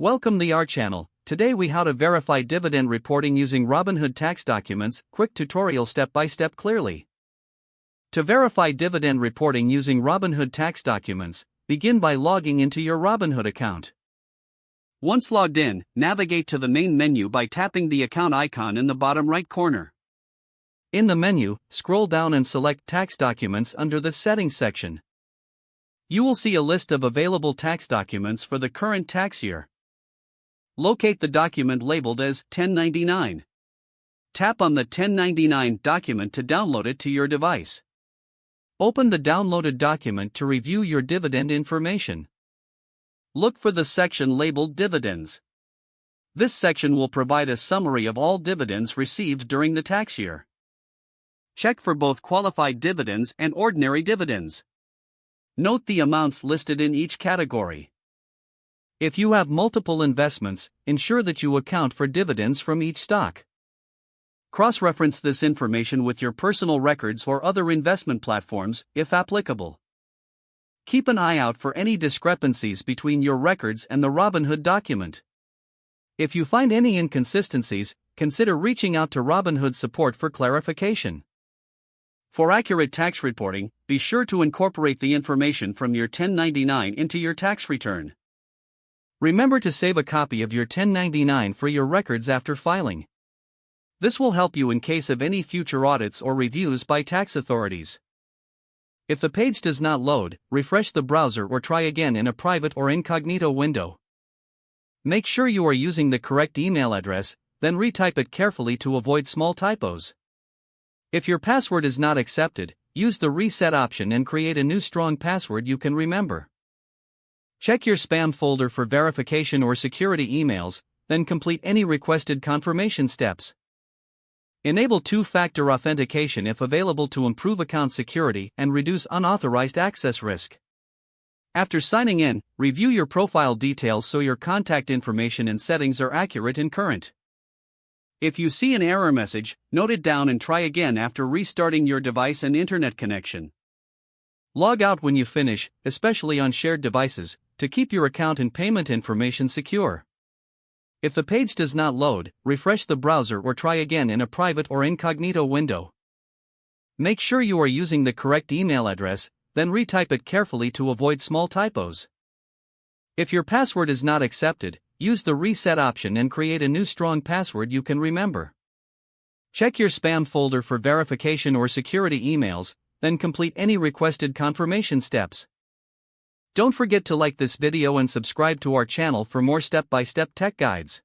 Welcome to our channel. Today we how to verify dividend reporting using Robinhood tax documents. Quick tutorial step by step clearly. To verify dividend reporting using Robinhood tax documents, begin by logging into your Robinhood account. Once logged in, navigate to the main menu by tapping the account icon in the bottom right corner. In the menu, scroll down and select Tax Documents under the Settings section. You will see a list of available tax documents for the current tax year. Locate the document labeled as 1099. Tap on the 1099 document to download it to your device. Open the downloaded document to review your dividend information. Look for the section labeled Dividends. This section will provide a summary of all dividends received during the tax year. Check for both qualified dividends and ordinary dividends. Note the amounts listed in each category. If you have multiple investments, ensure that you account for dividends from each stock. Cross-reference this information with your personal records or other investment platforms, if applicable. Keep an eye out for any discrepancies between your records and the Robinhood document. If you find any inconsistencies, consider reaching out to Robinhood support for clarification. For accurate tax reporting, be sure to incorporate the information from your 1099 into your tax return. Remember to save a copy of your 1099 for your records after filing. This will help you in case of any future audits or reviews by tax authorities. If the page does not load, refresh the browser or try again in a private or incognito window. Make sure you are using the correct email address, then retype it carefully to avoid small typos. If your password is not accepted, use the reset option and create a new strong password you can remember. Check your spam folder for verification or security emails, then complete any requested confirmation steps. Enable two-factor authentication if available to improve account security and reduce unauthorized access risk. After signing in, review your profile details so your contact information and settings are accurate and current. If you see an error message, note it down and try again after restarting your device and internet connection. Log out when you finish, especially on shared devices, to keep your account and payment information secure. If the page does not load, refresh the browser or try again in a private or incognito window. Make sure you are using the correct email address, then retype it carefully to avoid small typos. If your password is not accepted, use the reset option and create a new strong password you can remember. Check your spam folder for verification or security emails, then complete any requested confirmation steps. Don't forget to like this video and subscribe to our channel for more step-by-step tech guides.